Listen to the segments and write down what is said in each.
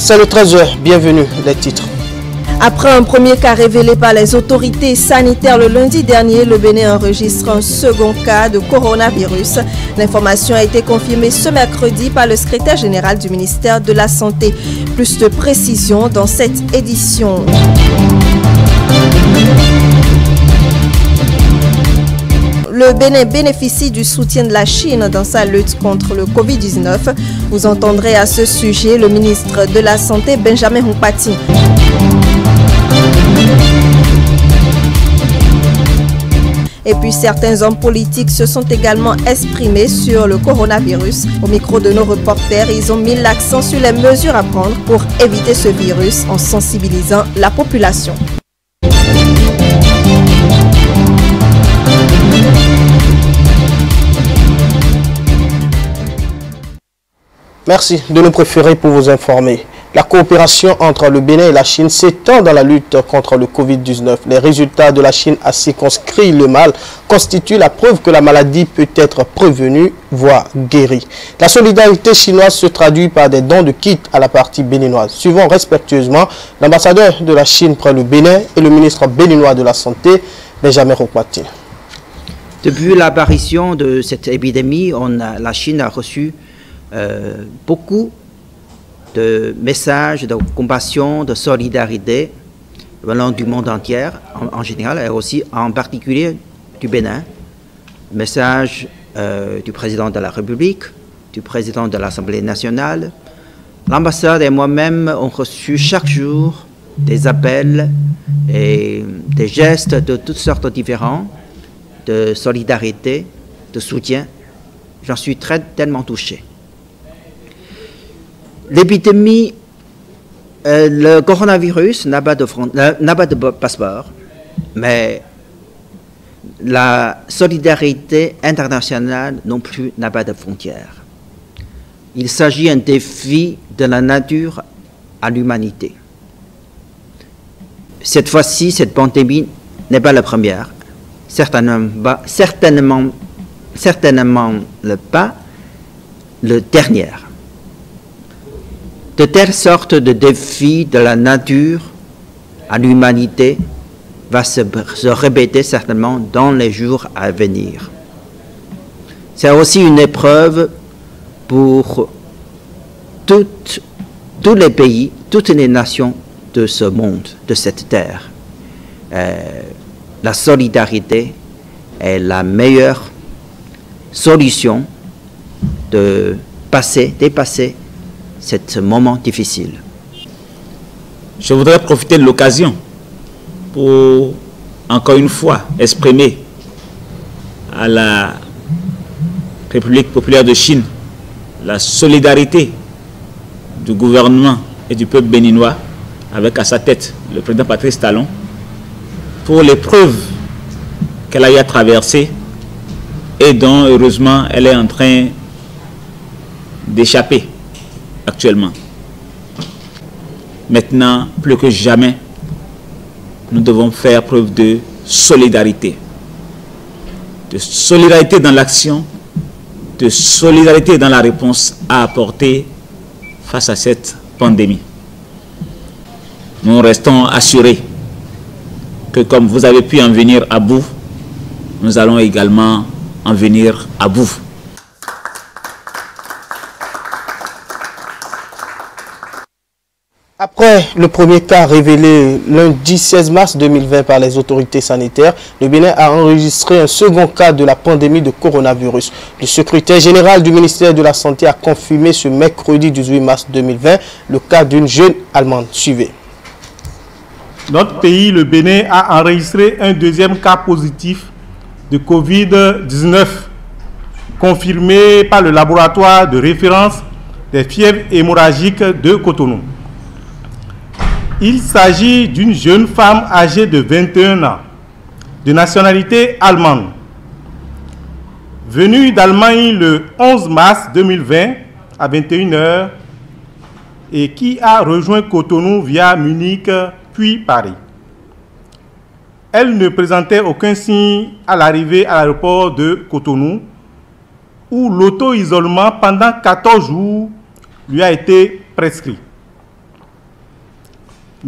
C'est le 13h, bienvenue, les titres. Après un premier cas révélé par les autorités sanitaires le lundi dernier, le Bénin enregistre un second cas de coronavirus. L'information a été confirmée ce mercredi par le secrétaire général du ministère de la Santé. Plus de précisions dans cette édition. Le Bénin bénéficie du soutien de la Chine dans sa lutte contre le Covid-19. Vous entendrez à ce sujet le ministre de la Santé, Benjamin Nkpati. Et puis certains hommes politiques se sont également exprimés sur le coronavirus. Au micro de nos reporters, ils ont mis l'accent sur les mesures à prendre pour éviter ce virus en sensibilisant la population. Merci de nous préférer pour vous informer. La coopération entre le Bénin et la Chine s'étend dans la lutte contre le Covid-19. Les résultats de la Chine a circonscrit le mal constituent la preuve que la maladie peut être prévenue, voire guérie. La solidarité chinoise se traduit par des dons de kits à la partie béninoise. Suivons respectueusement l'ambassadeur de la Chine près le Bénin et le ministre béninois de la Santé, Benjamin Nkpati. Depuis l'apparition de cette épidémie, la Chine a reçu beaucoup de messages de compassion, de solidarité venant du monde entier en général et aussi en particulier du Bénin. Messages du président de la République, du président de l'Assemblée nationale. L'ambassade et moi-même ont reçu chaque jour des appels et des gestes de toutes sortes différents, de solidarité, de soutien. J'en suis tellement touché. L'épidémie, le coronavirus n'a pas de passeport, mais la solidarité internationale non plus n'a pas de frontières. Il s'agit d'un défi de la nature à l'humanité. Cette fois-ci, cette pandémie n'est pas la première, certainement pas le dernier. De telles sortes de défis de la nature à l'humanité va se répéter certainement dans les jours à venir. C'est aussi une épreuve pour tous les pays, toutes les nations de ce monde, de cette terre. La solidarité est la meilleure solution de dépasser ce moment difficile. Je voudrais profiter de l'occasion pour encore une fois exprimer à la République populaire de Chine la solidarité du gouvernement et du peuple béninois avec à sa tête le président Patrice Talon pour l'épreuve qu'elle a eu à traverser et dont heureusement elle est en train d'échapper actuellement. Maintenant, plus que jamais, nous devons faire preuve de solidarité. De solidarité dans l'action, de solidarité dans la réponse à apporter face à cette pandémie. Nous restons assurés que comme vous avez pu en venir à bout, nous allons également en venir à bout. Après le premier cas révélé lundi 16 mars 2020 par les autorités sanitaires, le Bénin a enregistré un second cas de la pandémie de coronavirus. Le secrétaire général du ministère de la Santé a confirmé ce mercredi 18 mars 2020 le cas d'une jeune Allemande. Suivez. Notre pays, le Bénin, a enregistré un deuxième cas positif de Covid-19 confirmé par le laboratoire de référence des fièvres hémorragiques de Cotonou. Il s'agit d'une jeune femme âgée de 21 ans, de nationalité allemande, venue d'Allemagne le 11 mars 2020 à 21 h et qui a rejoint Cotonou via Munich puis Paris. Elle ne présentait aucun signe à l'arrivée à l'aéroport de Cotonou, où l'auto-isolement pendant 14 jours lui a été prescrit.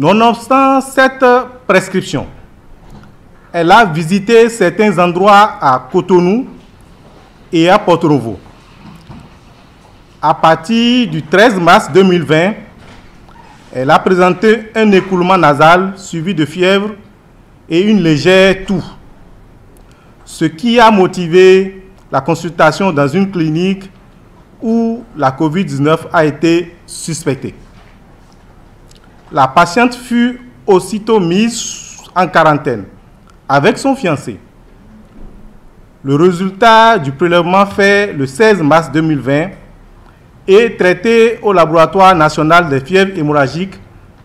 Nonobstant cette prescription, elle a visité certains endroits à Cotonou et à Porto Novo. À partir du 13 mars 2020, elle a présenté un écoulement nasal suivi de fièvre et une légère toux, ce qui a motivé la consultation dans une clinique où la COVID-19 a été suspectée. La patiente fut aussitôt mise en quarantaine avec son fiancé. Le résultat du prélèvement fait le 16 mars 2020 et traité au laboratoire national des fièvres hémorragiques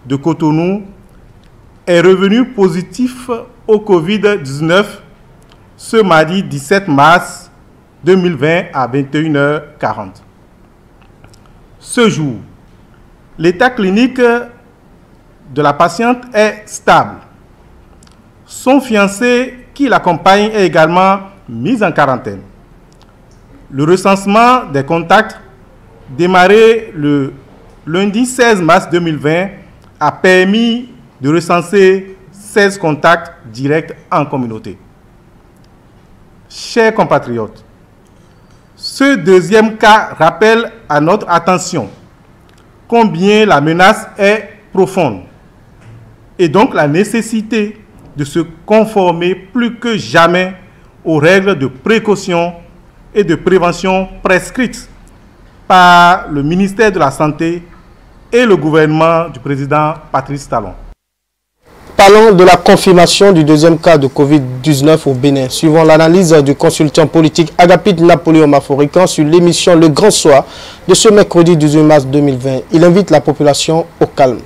de Cotonou est revenu positif au Covid-19 ce mardi 17 mars 2020 à 21h40. Ce jour, l'état clinique de la patiente est stable. Son fiancé qui l'accompagne est également mis en quarantaine. Le recensement des contacts démarré le lundi 16 mars 2020 a permis de recenser 16 contacts directs en communauté. Chers compatriotes, ce deuxième cas rappelle à notre attention combien la menace est profonde et donc la nécessité de se conformer plus que jamais aux règles de précaution et de prévention prescrites par le ministère de la Santé et le gouvernement du président Patrice Talon. Parlons de la confirmation du deuxième cas de Covid-19 au Bénin. Suivant l'analyse du consultant politique Agapit Napoléon Maforican sur l'émission Le Grand Soir de ce mercredi 18 mars 2020, il invite la population au calme.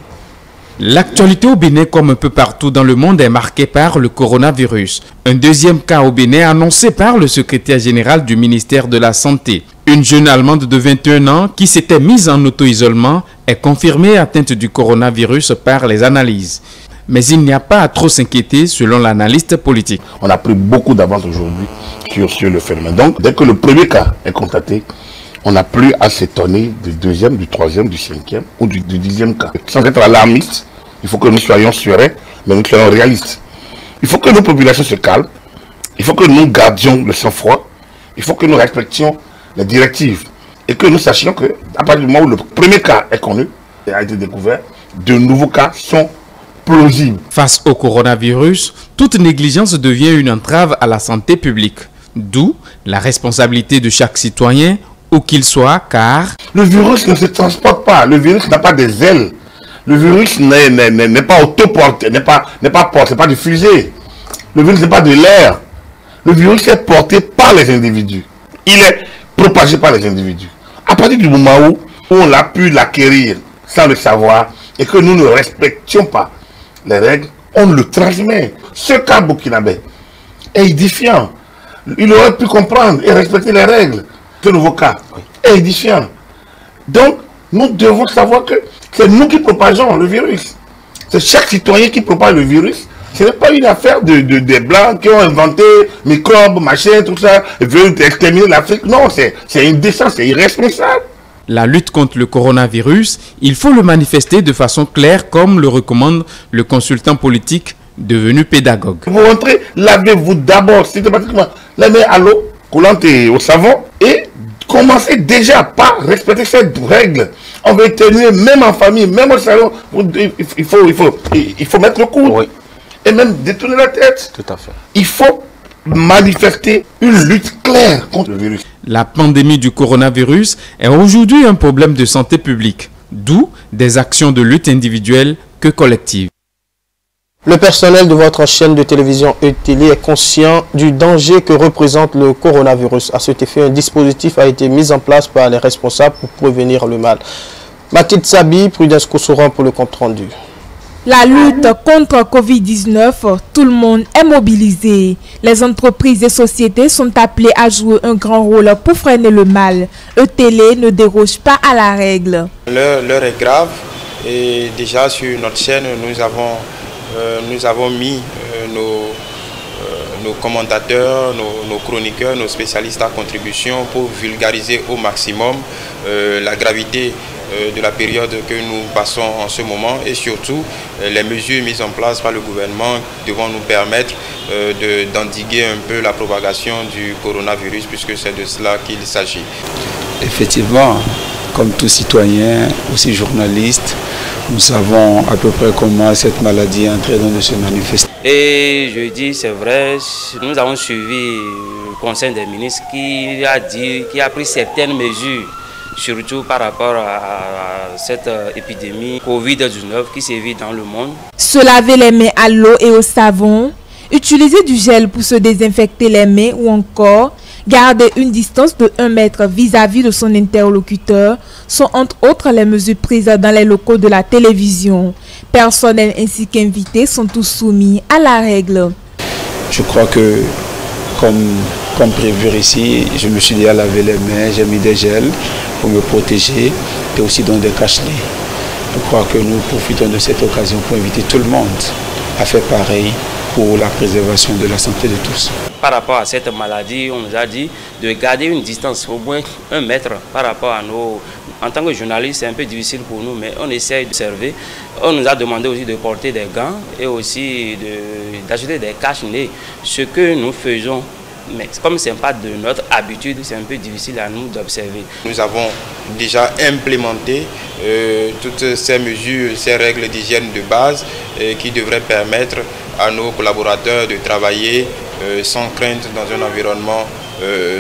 L'actualité au Bénin, comme un peu partout dans le monde, est marquée par le coronavirus. Un deuxième cas au Bénin annoncé par le secrétaire général du ministère de la Santé. Une jeune Allemande de 21 ans qui s'était mise en auto-isolement est confirmée atteinte du coronavirus par les analyses. Mais il n'y a pas à trop s'inquiéter selon l'analyste politique. On a pris beaucoup d'avance aujourd'hui sur le phénomène. Donc, dès que le premier cas est constaté, on n'a plus à s'étonner du deuxième, du troisième, du cinquième ou du 10e cas. Sans être alarmiste, il faut que nous soyons sereins, mais nous soyons réalistes. Il faut que nos populations se calment. Il faut que nous gardions le sang-froid. Il faut que nous respections les directives. Et que nous sachions qu'à partir du moment où le premier cas est connu, et a été découvert, de nouveaux cas sont plausibles. Face au coronavirus, toute négligence devient une entrave à la santé publique. D'où la responsabilité de chaque citoyen, où qu'il soit, car... Le virus ne se transporte pas. Le virus n'a pas des ailes. Le virus n'est pas autoporté, n'est pas porté, n'est pas diffusé. Le virus n'est pas de l'air. Le virus est porté par les individus. Il est propagé par les individus. À partir du moment où on a pu l'acquérir sans le savoir et que nous ne respections pas les règles, on le transmet. Ce cas burkinabé est édifiant. Il aurait pu comprendre et respecter les règles. Ce nouveau cas est édifiant. Donc, nous devons savoir que c'est nous qui propageons le virus. C'est chaque citoyen qui propage le virus. Ce n'est pas une affaire des Blancs qui ont inventé microbes, machin, tout ça, et veulent exterminer l'Afrique. Non, c'est indécent, c'est irresponsable. La lutte contre le coronavirus, il faut le manifester de façon claire comme le recommande le consultant politique devenu pédagogue. Vous rentrez, lavez-vous d'abord systématiquement les mains à l'eau coulante et au savon et commencez déjà par respecter cette règle. On va tenir même en famille, même au salon, il faut mettre le coude. Oui. Et même détourner la tête. Tout à fait. Il faut manifester une lutte claire contre le virus. La pandémie du coronavirus est aujourd'hui un problème de santé publique, d'où des actions de lutte individuelles que collectives. Le personnel de votre chaîne de télévision ETélé est conscient du danger que représente le coronavirus. À cet effet, un dispositif a été mis en place par les responsables pour prévenir le mal. Mathilde Sabi, Prudence Kousouran pour le compte rendu. La lutte contre Covid-19, tout le monde est mobilisé. Les entreprises et sociétés sont appelées à jouer un grand rôle pour freiner le mal. ETélé ne déroge pas à la règle. L'heure est grave et déjà sur notre chaîne, nous avons mis nos commentateurs, nos chroniqueurs, nos spécialistes à contribution pour vulgariser au maximum la gravité de la période que nous passons en ce moment et surtout les mesures mises en place par le gouvernement devront nous permettre d'endiguer un peu la propagation du coronavirus puisque c'est de cela qu'il s'agit. Effectivement, comme tout citoyen, aussi journaliste, nous savons à peu près comment cette maladie est en train de se manifester. Et je dis, c'est vrai, nous avons suivi le Conseil des ministres qui a pris certaines mesures, surtout par rapport à cette épidémie Covid-19 qui sévit dans le monde. Se laver les mains à l'eau et au savon, utiliser du gel pour se désinfecter les mains ou encore garder une distance de 1 mètre vis-à-vis de son interlocuteur sont entre autres les mesures prises dans les locaux de la télévision. Personnel ainsi qu'invités sont tous soumis à la règle. Je crois que comme prévu ici, je me suis dit à laver les mains, j'ai mis des gels pour me protéger et aussi dans des cache-nez. Je crois que nous profitons de cette occasion pour inviter tout le monde à faire pareil pour la préservation de la santé de tous. Par rapport à cette maladie, on nous a dit de garder une distance au moins 1 mètre par rapport à nos... En tant que journaliste, c'est un peu difficile pour nous, mais on essaie d'observer. On nous a demandé aussi de porter des gants et aussi d'ajouter des cache-nez. Ce que nous faisons, mais comme ce n'est pas de notre habitude, c'est un peu difficile à nous d'observer. Nous avons déjà implémenté toutes ces mesures, ces règles d'hygiène de base qui devraient permettre à nos collaborateurs de travailler sans crainte dans un environnement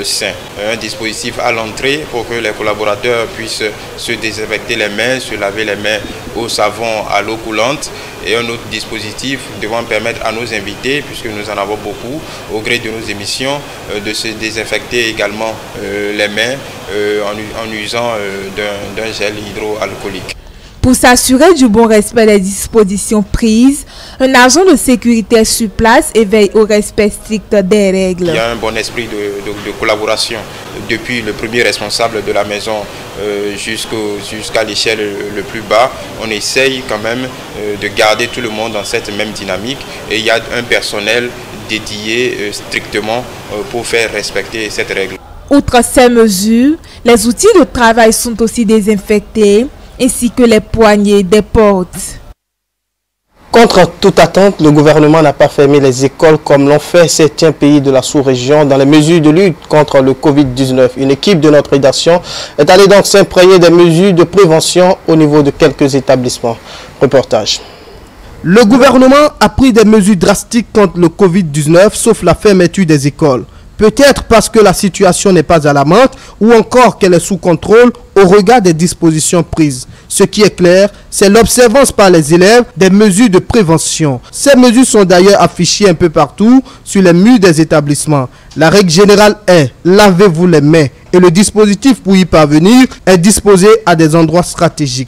sain. Un dispositif à l'entrée pour que les collaborateurs puissent se désinfecter les mains, se laver les mains au savon, à l'eau coulante, et un autre dispositif devant permettre à nos invités, puisque nous en avons beaucoup, au gré de nos émissions, de se désinfecter également les mains en usant d'un gel hydroalcoolique. Pour s'assurer du bon respect des dispositions prises, un agent de sécurité est sur place et veille au respect strict des règles. Il y a un bon esprit de collaboration depuis le premier responsable de la maison jusqu'à l'échelle le plus bas. On essaye quand même de garder tout le monde dans cette même dynamique et il y a un personnel dédié strictement pour faire respecter cette règle. Outre ces mesures, les outils de travail sont aussi désinfectés, ainsi que les poignées des portes. Contre toute attente, le gouvernement n'a pas fermé les écoles comme l'ont fait certains pays de la sous-région dans les mesures de lutte contre le Covid-19. Une équipe de notre rédaction est allée donc s'imprégner des mesures de prévention au niveau de quelques établissements. Reportage. Le gouvernement a pris des mesures drastiques contre le Covid-19, sauf la fermeture des écoles. Peut-être parce que la situation n'est pas alarmante ou encore qu'elle est sous contrôle au regard des dispositions prises. Ce qui est clair, c'est l'observance par les élèves des mesures de prévention. Ces mesures sont d'ailleurs affichées un peu partout sur les murs des établissements. La règle générale est « lavez-vous les mains » et le dispositif pour y parvenir est disposé à des endroits stratégiques.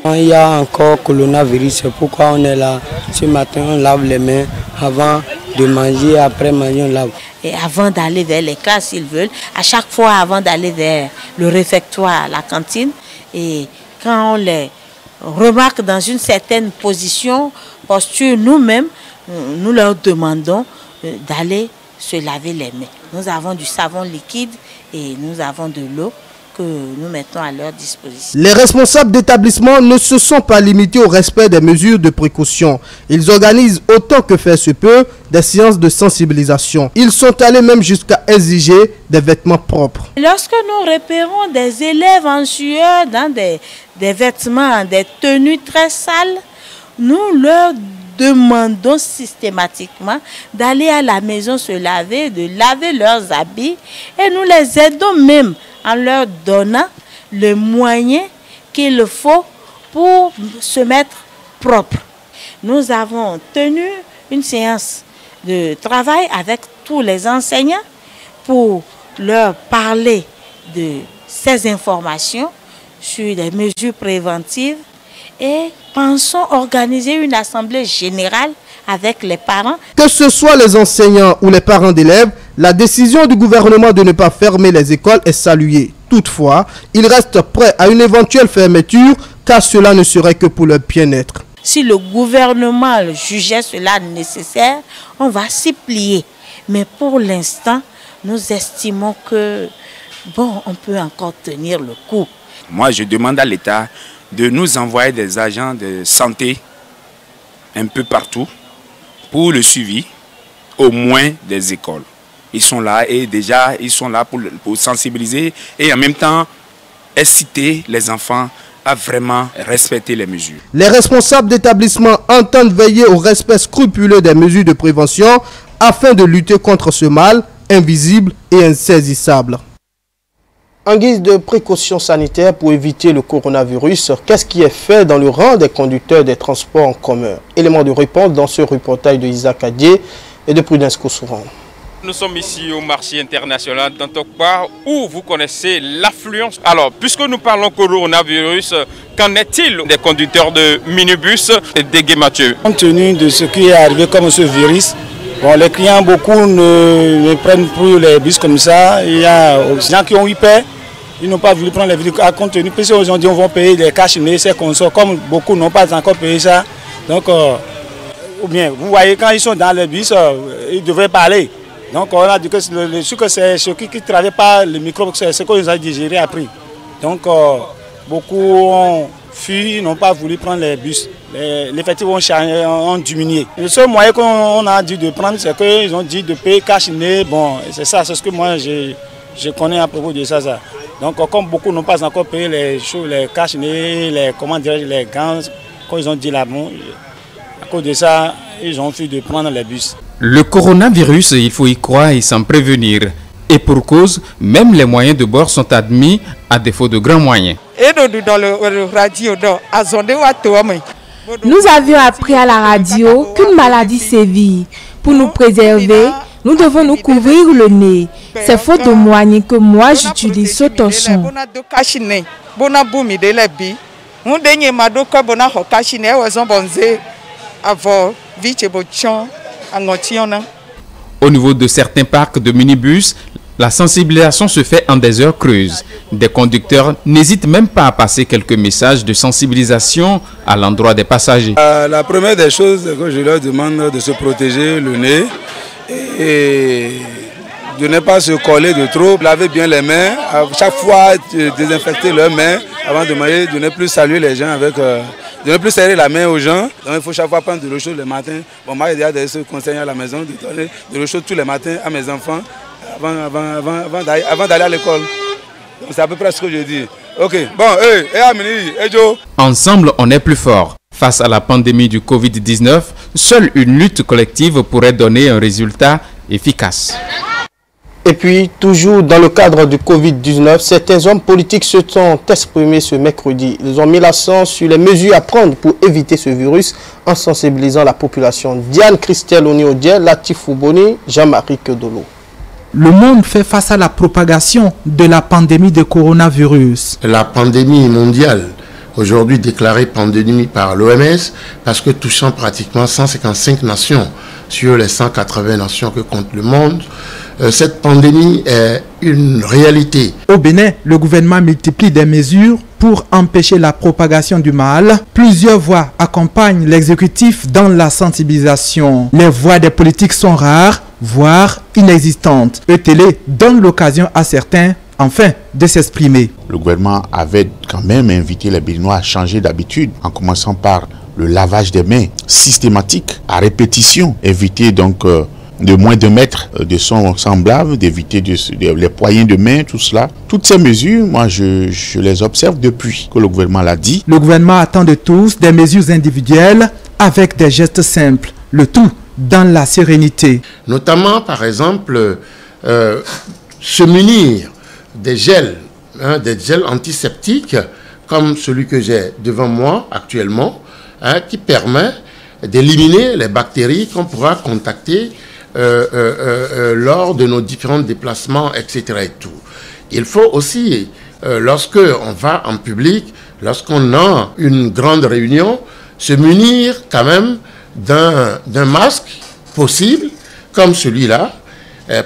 Il y a encore coronavirus, c'est pourquoi on est là. Ce matin, on lave les mains avant de manger, après manger, on lave. Et avant d'aller vers les classes, s'ils veulent, à chaque fois avant d'aller vers le réfectoire, la cantine, et quand on les remarque dans une certaine posture, nous-mêmes, nous leur demandons d'aller se laver les mains. Nous avons du savon liquide et nous avons de l'eau que nous mettons à leur disposition. Les responsables d'établissement ne se sont pas limités au respect des mesures de précaution. Ils organisent autant que faire se peut des séances de sensibilisation. Ils sont allés même jusqu'à exiger des vêtements propres. Lorsque nous repérons des élèves en sueur dans des vêtements, des tenues très sales, nous leur demandons systématiquement d'aller à la maison se laver, de laver leurs habits et nous les aidons même en leur donnant le moyen qu'il faut pour se mettre propre. Nous avons tenu une séance de travail avec tous les enseignants pour leur parler de ces informations sur les mesures préventives et pensons organiser une assemblée générale avec les parents. Que ce soit les enseignants ou les parents d'élèves, la décision du gouvernement de ne pas fermer les écoles est saluée. Toutefois, ils restent prêts à une éventuelle fermeture car cela ne serait que pour leur bien-être. Si le gouvernement jugeait cela nécessaire, on va s'y plier. Mais pour l'instant, nous estimons que bon, on peut encore tenir le coup. Moi, je demande à l'État de nous envoyer des agents de santé un peu partout pour le suivi, au moins des écoles. Ils sont là et déjà, ils sont là pour sensibiliser et en même temps inciter les enfants à vraiment respecter les mesures. Les responsables d'établissements entendent veiller au respect scrupuleux des mesures de prévention afin de lutter contre ce mal invisible et insaisissable. En guise de précaution sanitaire pour éviter le coronavirus, qu'est-ce qui est fait dans le rang des conducteurs des transports en commun? Élément de réponse dans ce reportage de Isaac Adié et de Prudence Koussouran. Nous sommes ici au marché international d'Antokpa où vous connaissez l'affluence. Alors, puisque nous parlons coronavirus, qu'en est-il des conducteurs de minibus et des Gué-Mathieu? Compte tenu de ce qui est arrivé comme ce virus, bon, les clients, beaucoup ne prennent plus les bus comme ça. Il y a des gens qui ont eu peur. Ils n'ont pas voulu prendre les bus à compte tenu. Parce qu'ils ont dit on va payer les cash, mais c'est comme ça. Comme beaucoup n'ont pas encore payé ça. Donc, ou bien, vous voyez, quand ils sont dans les bus, ils devraient parler. Donc on a dit que c'est ceux qui ne travaillent pas le micro, c'est ce qu'on nous a digéré après. Donc beaucoup ont fui, n'ont pas voulu prendre les bus. Les effectifs ont diminué. Le seul moyen qu'on a dit de prendre, c'est qu'ils ont dit de payer cash nez. Bon, c'est ça, c'est ce que moi je connais à propos de ça. Donc comme beaucoup n'ont pas encore payé les choses, les cash nez, les gants, quand ils ont dit là, bon, à cause de ça, ils ont fui de prendre les bus. Le coronavirus, il faut y croire et s'en prévenir. Et pour cause, même les moyens de bord sont admis à défaut de grands moyens. Nous avions appris à la radio qu'une maladie sévit. Pour nous préserver, nous devons nous couvrir le nez. C'est faute de moyens que moi j'utilise ce torchon. Au niveau de certains parcs de minibus, la sensibilisation se fait en des heures creuses. Des conducteurs n'hésitent même pas à passer quelques messages de sensibilisation à l'endroit des passagers. La première des choses que je leur demande de se protéger le nez et de ne pas se coller de trop, laver bien les mains, à chaque fois désinfecter leurs mains avant de manger, de ne plus saluer les gens avec... de ne plus serrer la main aux gens. Donc il faut chaque fois prendre de l'eau chaude le matin. Bon, moi, il y a des conseils à la maison de donner de l'eau chaude tous les matins à mes enfants avant d'aller à l'école. Donc c'est à peu près ce que je dis. Ok, bon, Amini, Joe. Ensemble, on est plus fort. Face à la pandémie du Covid-19, seule une lutte collective pourrait donner un résultat efficace. Et puis, toujours dans le cadre du Covid-19, certains hommes politiques se sont exprimés ce mercredi. Ils ont mis l'accent sur les mesures à prendre pour éviter ce virus en sensibilisant la population. Diane Christelle Oniodien, Latif Ouboni, Jean-Marie Kedolo. Le monde fait face à la propagation de la pandémie de coronavirus. La pandémie mondiale, aujourd'hui déclarée pandémie par l'OMS, parce que touchant pratiquement 155 nations sur les 180 nations que compte le monde, cette pandémie est une réalité. Au Bénin, le gouvernement multiplie des mesures pour empêcher la propagation du mal. Plusieurs voix accompagnent l'exécutif dans la sensibilisation. Les voix des politiques sont rares, voire inexistantes. ETélé donne l'occasion à certains, enfin, de s'exprimer. Le gouvernement avait quand même invité les Béninois à changer d'habitude, en commençant par le lavage des mains systématique, à répétition, éviter donc de moins de mètres de son semblable, d'éviter les poignées de main, tout cela. Toutes ces mesures, moi, je les observe depuis que le gouvernement l'a dit. Le gouvernement attend de tous des mesures individuelles avec des gestes simples, le tout dans la sérénité. Notamment, par exemple, se munir des gels antiseptiques, comme celui que j'ai devant moi actuellement, qui permet d'éliminer les bactéries qu'on pourra contacter lors de nos différents déplacements, etc. Et tout. Il faut aussi, lorsque on va en public, lorsqu'on a une grande réunion, se munir quand même d'un masque possible, comme celui-là,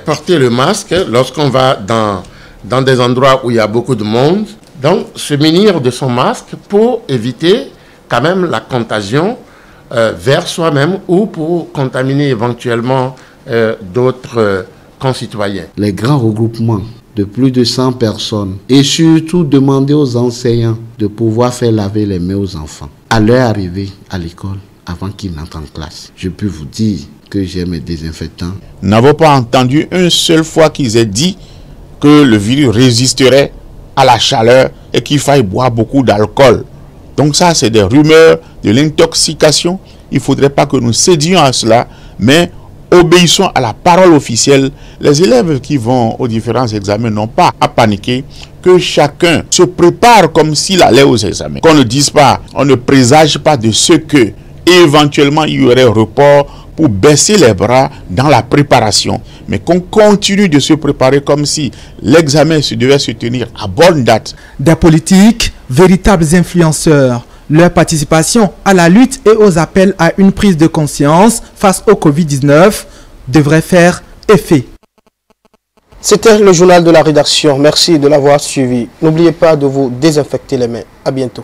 porter le masque lorsqu'on va dans des endroits où il y a beaucoup de monde, donc se munir de son masque pour éviter quand même la contagion vers soi-même ou pour contaminer éventuellement d'autres concitoyens. Les grands regroupements de plus de 100 personnes et surtout demander aux enseignants de pouvoir faire laver les mains aux enfants à leur arrivée à l'école avant qu'ils n'entrent en classe. Je peux vous dire que j'ai mes désinfectants. Nous n'avons pas entendu une seule fois qu'ils aient dit que le virus résisterait à la chaleur et qu'il faille boire beaucoup d'alcool. Donc ça, c'est des rumeurs de l'intoxication. Il ne faudrait pas que nous cédions à cela, mais obéissons à la parole officielle. Les élèves qui vont aux différents examens n'ont pas à paniquer, que chacun se prépare comme s'il allait aux examens. Qu'on ne dise pas, on ne présage pas de ce que éventuellement il y aurait report pour baisser les bras dans la préparation, mais qu'on continue de se préparer comme si l'examen devait se tenir à bonne date. Des politiques, véritables influenceurs, leur participation à la lutte et aux appels à une prise de conscience face au Covid-19 devrait faire effet. C'était le journal de la rédaction. Merci de l'avoir suivi. N'oubliez pas de vous désinfecter les mains. À bientôt.